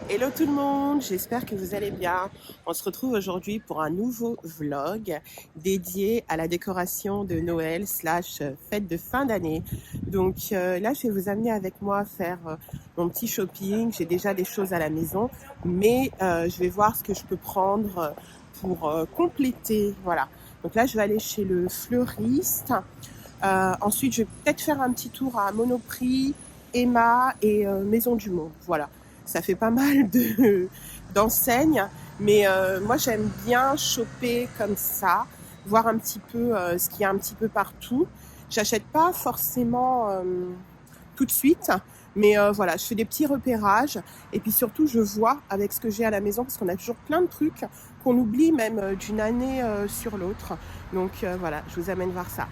Hello tout le monde, j'espère que vous allez bien. On se retrouve aujourd'hui pour un nouveau vlog dédié à la décoration de Noël slash fête de fin d'année. Donc là, je vais vous amener avec moi faire mon petit shopping. J'ai déjà des choses à la maison, mais je vais voir ce que je peux prendre pour compléter. Voilà. Donc là, je vais aller chez le fleuriste. Ensuite, je vais peut-être faire un petit tour à Monoprix, Emma et Maison du Monde. Voilà, ça fait pas mal d'enseignes, mais moi j'aime bien choper comme ça, voir un petit peu ce qu'il y a un petit peu partout. J'achète pas forcément tout de suite, mais voilà, je fais des petits repérages et puis surtout je vois avec ce que j'ai à la maison parce qu'on a toujours plein de trucs qu'on oublie même d'une année sur l'autre. Donc voilà, je vous amène voir ça.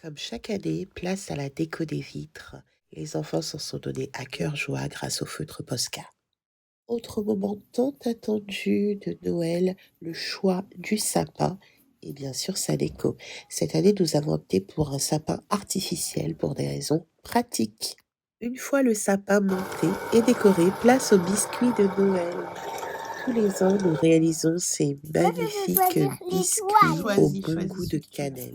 Comme chaque année, place à la déco des vitres. Les enfants s'en sont donnés à cœur joie grâce au feutre Posca. Autre moment tant attendu de Noël, le choix du sapin et bien sûr sa déco. Cette année, nous avons opté pour un sapin artificiel pour des raisons pratiques. Une fois le sapin monté et décoré, place aux biscuits de Noël. Tous les ans, nous réalisons ces magnifiques biscuits au bon goût de cannelle.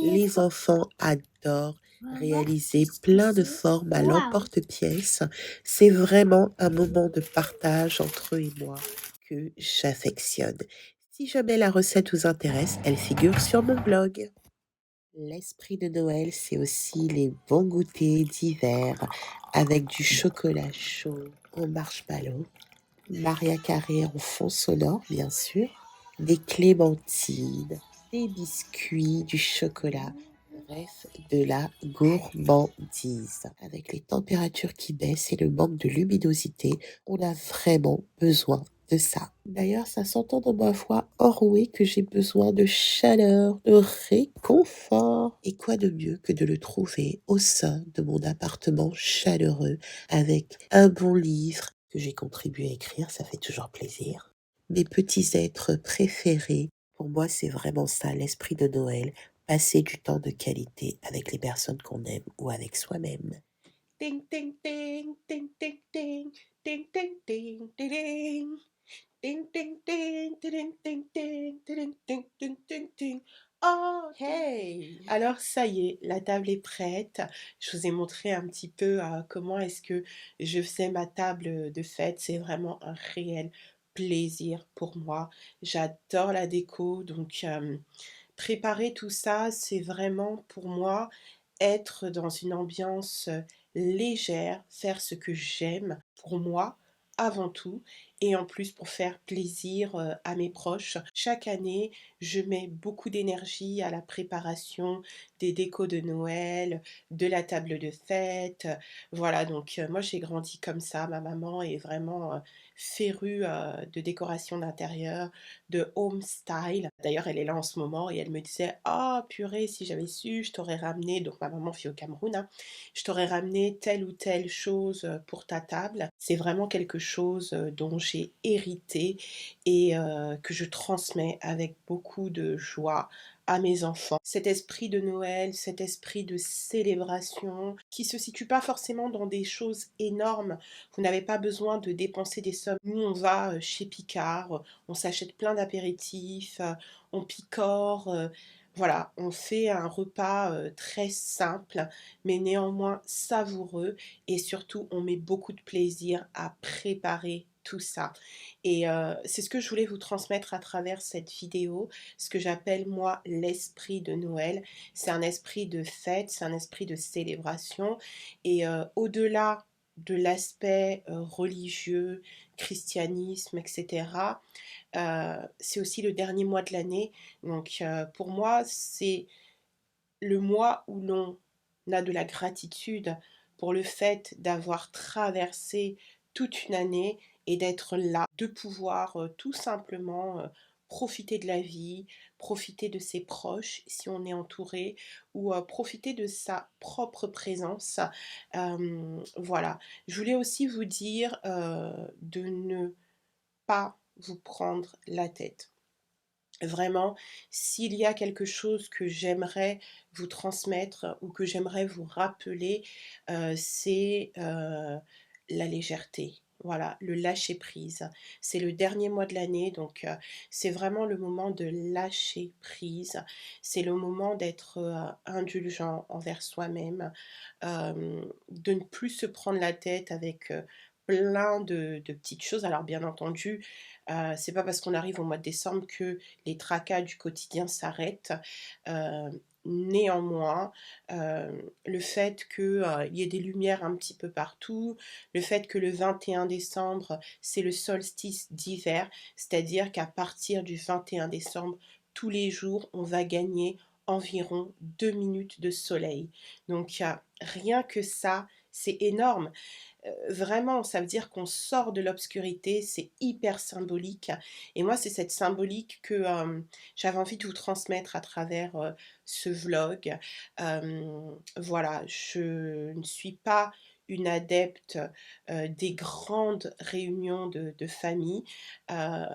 Les enfants adorent réaliser plein de formes à l'emporte-pièce. C'est vraiment un moment de partage entre eux et moi que j'affectionne. Si jamais la recette vous intéresse, elle figure sur mon blog. L'esprit de Noël, c'est aussi les bons goûters d'hiver avec du chocolat chaud en marshmallow, Maria Carré en fond sonore, bien sûr, des clémentines, des biscuits, du chocolat, bref, de la gourmandise. Avec les températures qui baissent et le manque de luminosité, on a vraiment besoin de ça. D'ailleurs, ça s'entend dans ma voix enrouée que j'ai besoin de chaleur, de réconfort. Et quoi de mieux que de le trouver au sein de mon appartement chaleureux avec un bon livre que j'ai contribué à écrire, ça fait toujours plaisir. Mes petits êtres préférés, pour moi, c'est vraiment ça, l'esprit de Noël, passer du temps de qualité avec les personnes qu'on aime ou avec soi-même. Ding, ding, ding, ding, ding, ding, ding, ding, ding, ding, ding. Ding, ding, ding, ding, ding, ding, ding, ding, ding, ding, ding. Oh, hey! Alors, ça y est, la table est prête. Je vous ai montré un petit peu comment est-ce que je faisais ma table de fête. C'est vraiment un réel plaisir pour moi. J'adore la déco, donc préparer tout ça, c'est vraiment pour moi être dans une ambiance légère, faire ce que j'aime pour moi avant tout et en plus pour faire plaisir à mes proches. Chaque année, je mets beaucoup d'énergie à la préparation des décos de Noël, de la table de fête. Voilà, donc moi j'ai grandi comme ça. Ma maman est vraiment férue de décoration d'intérieur, de home style. D'ailleurs, elle est là en ce moment et elle me disait: «Ah purée, si j'avais su, je t'aurais ramené», donc ma maman vit au Cameroun, hein, «je t'aurais ramené telle ou telle chose pour ta table». C'est vraiment quelque chose dont j'ai hérité et que je transmets avec beaucoup de joie à mes enfants. Cet esprit de Noël, cet esprit de célébration qui se situe pas forcément dans des choses énormes. Vous n'avez pas besoin de dépenser des sommes. Nous, on va chez Picard, on s'achète plein d'apéritifs, on picore, voilà, on fait un repas très simple, mais néanmoins savoureux, et surtout on met beaucoup de plaisir à préparer tout ça. Et c'est ce que je voulais vous transmettre à travers cette vidéo, ce que j'appelle moi l'esprit de Noël. C'est un esprit de fête, c'est un esprit de célébration, et au-delà de l'aspect religieux, christianisme, etc., c'est aussi le dernier mois de l'année. Donc pour moi, c'est le mois où l'on a de la gratitude pour le fait d'avoir traversé toute une année et d'être là, de pouvoir tout simplement profiter de la vie, profiter de ses proches si on est entouré, ou profiter de sa propre présence. Voilà. Je voulais aussi vous dire de ne pas vous prendre la tête. Vraiment, s'il y a quelque chose que j'aimerais vous transmettre ou que j'aimerais vous rappeler, c'est la légèreté. Voilà, le lâcher prise. C'est le dernier mois de l'année, donc c'est vraiment le moment de lâcher prise. C'est le moment d'être indulgent envers soi-même, de ne plus se prendre la tête avec plein de petites choses. Alors bien entendu, c'est pas parce qu'on arrive au mois de décembre que les tracas du quotidien s'arrêtent. Euh, Néanmoins, le fait qu'il y ait des lumières un petit peu partout, le fait que le 21 décembre, c'est le solstice d'hiver, c'est-à-dire qu'à partir du 21 décembre, tous les jours, on va gagner environ 2 minutes de soleil. Donc, rien que ça, c'est énorme. Vraiment, ça veut dire qu'on sort de l'obscurité, c'est hyper symbolique. Et moi, c'est cette symbolique que j'avais envie de vous transmettre à travers ce vlog. Voilà, je ne suis pas une adepte des grandes réunions de famille. Euh,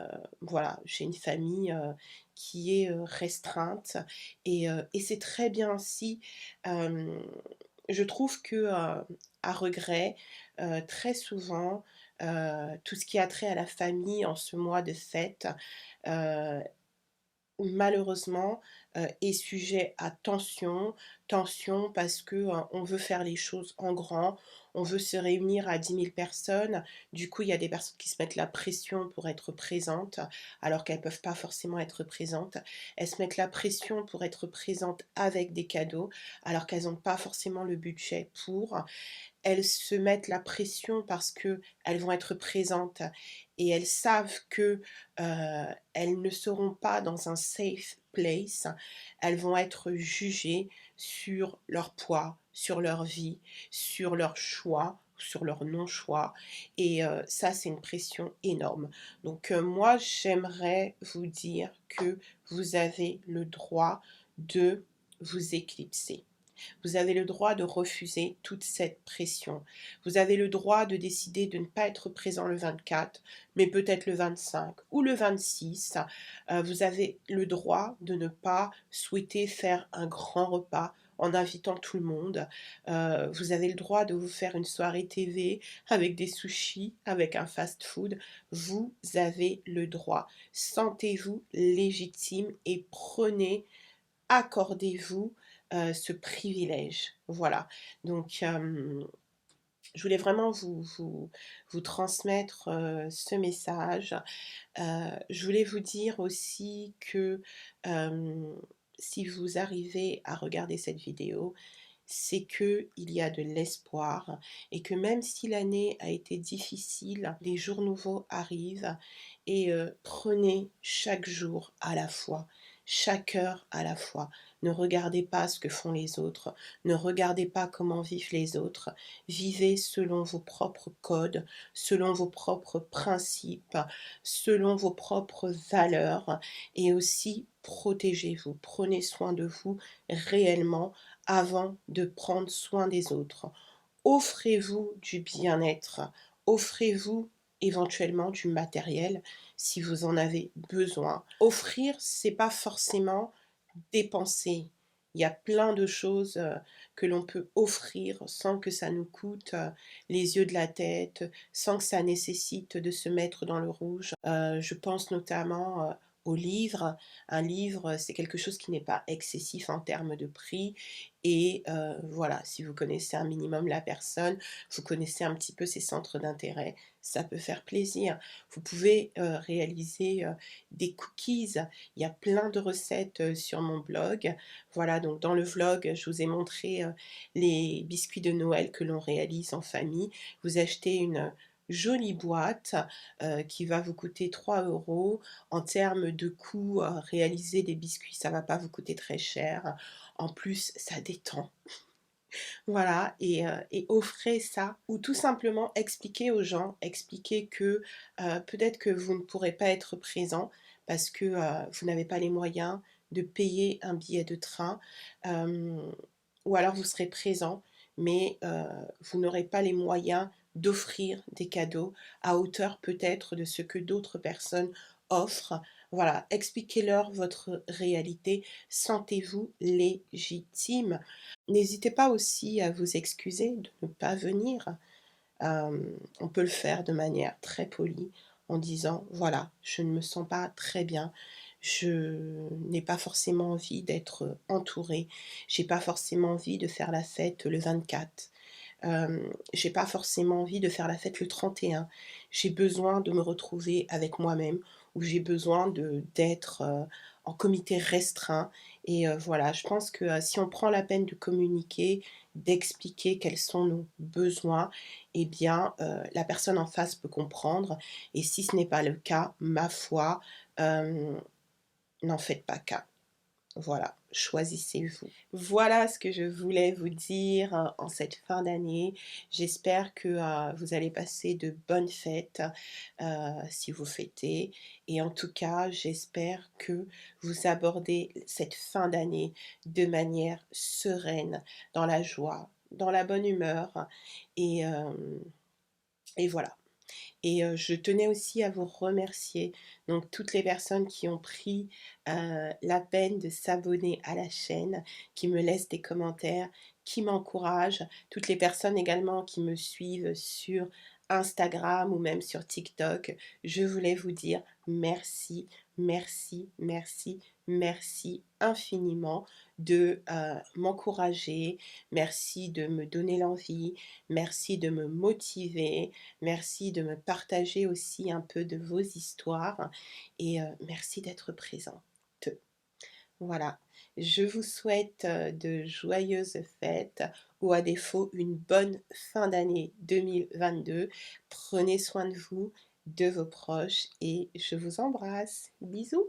voilà, j'ai une famille qui est restreinte, et c'est très bien ainsi. Euh, je trouve que à regret, très souvent, tout ce qui a trait à la famille en ce mois de fête, heu, malheureusement, est sujet à tension. Tension parce que, on veut faire les choses en grand, on veut se réunir à 10 000 personnes. Du coup, il y a des personnes qui se mettent la pression pour être présentes, alors qu'elles ne peuvent pas forcément être présentes. Elles se mettent la pression pour être présentes avec des cadeaux, alors qu'elles n'ont pas forcément le budget pour. elles se mettent la pression parce qu'elles vont être présentes et elles savent que elles ne seront pas dans un safe place. Elles vont être jugées sur leur poids, sur leur vie, sur leur choix, sur leur non-choix. Et ça, c'est une pression énorme. Donc moi, j'aimerais vous dire que vous avez le droit de vous éclipser. Vous avez le droit de refuser toute cette pression. Vous avez le droit de décider de ne pas être présent le 24, mais peut-être le 25 ou le 26. Vous avez le droit de ne pas souhaiter faire un grand repas en invitant tout le monde. Vous avez le droit de vous faire une soirée TV avec des sushis, avec un fast-food. Vous avez le droit. Sentez-vous légitime et accordez-vous ce privilège. Voilà. Donc, je voulais vraiment vous transmettre ce message. Je voulais vous dire aussi que si vous arrivez à regarder cette vidéo, c'est qu'il y a de l'espoir et que même si l'année a été difficile, les jours nouveaux arrivent et prenez chaque jour à la fois, chaque heure à la fois. Ne regardez pas ce que font les autres, ne regardez pas comment vivent les autres. Vivez selon vos propres codes, selon vos propres principes, selon vos propres valeurs et aussi protégez-vous, prenez soin de vous réellement avant de prendre soin des autres. Offrez-vous du bien-être, offrez-vous éventuellement du matériel si vous en avez besoin. Offrir, c'est pas forcément dépenser. Il y a plein de choses que l'on peut offrir sans que ça nous coûte les yeux de la tête, sans que ça nécessite de se mettre dans le rouge. Je pense notamment au livre. Un livre, c'est quelque chose qui n'est pas excessif en termes de prix. Et voilà, si vous connaissez un minimum la personne, vous connaissez un petit peu ses centres d'intérêt, ça peut faire plaisir. Vous pouvez réaliser des cookies. Il y a plein de recettes sur mon blog. Voilà, donc dans le vlog, je vous ai montré les biscuits de Noël que l'on réalise en famille. Vous achetez une jolie boîte qui va vous coûter 3 euros. En termes de coût, réaliser des biscuits, ça va pas vous coûter très cher. En plus, ça détend. Voilà, et offrez ça. Ou tout simplement expliquez aux gens, expliquez que peut-être que vous ne pourrez pas être présent parce que vous n'avez pas les moyens de payer un billet de train. Ou alors vous serez présent, mais vous n'aurez pas les moyens d'offrir des cadeaux à hauteur peut-être de ce que d'autres personnes offrent. Voilà, expliquez-leur votre réalité, sentez-vous légitime. N'hésitez pas aussi à vous excuser de ne pas venir. On peut le faire de manière très polie en disant voilà, je ne me sens pas très bien, je n'ai pas forcément envie d'être entourée, j'ai pas forcément envie de faire la fête le 24. J'ai pas forcément envie de faire la fête le 31. J'ai besoin de me retrouver avec moi-même ou j'ai besoin d'être en comité restreint. Et voilà, je pense que si on prend la peine de communiquer, d'expliquer quels sont nos besoins, eh bien, la personne en face peut comprendre. Et si ce n'est pas le cas, ma foi, euh, n'en faites pas cas. Voilà, choisissez-vous. Voilà ce que je voulais vous dire en cette fin d'année. J'espère que vous allez passer de bonnes fêtes si vous fêtez. Et en tout cas, j'espère que vous abordez cette fin d'année de manière sereine, dans la joie, dans la bonne humeur. Et, euh, et voilà. Et je tenais aussi à vous remercier, donc toutes les personnes qui ont pris la peine de s'abonner à la chaîne, qui me laissent des commentaires, qui m'encouragent, toutes les personnes également qui me suivent sur Instagram ou même sur TikTok. Je voulais vous dire merci, merci, merci, merci infiniment de m'encourager, merci de me donner l'envie, merci de me motiver. Merci de me partager aussi un peu de vos histoires et merci d'être présente. Voilà, je vous souhaite de joyeuses fêtes ou à défaut une bonne fin d'année 2022. Prenez soin de vous, de vos proches et je vous embrasse. Bisous.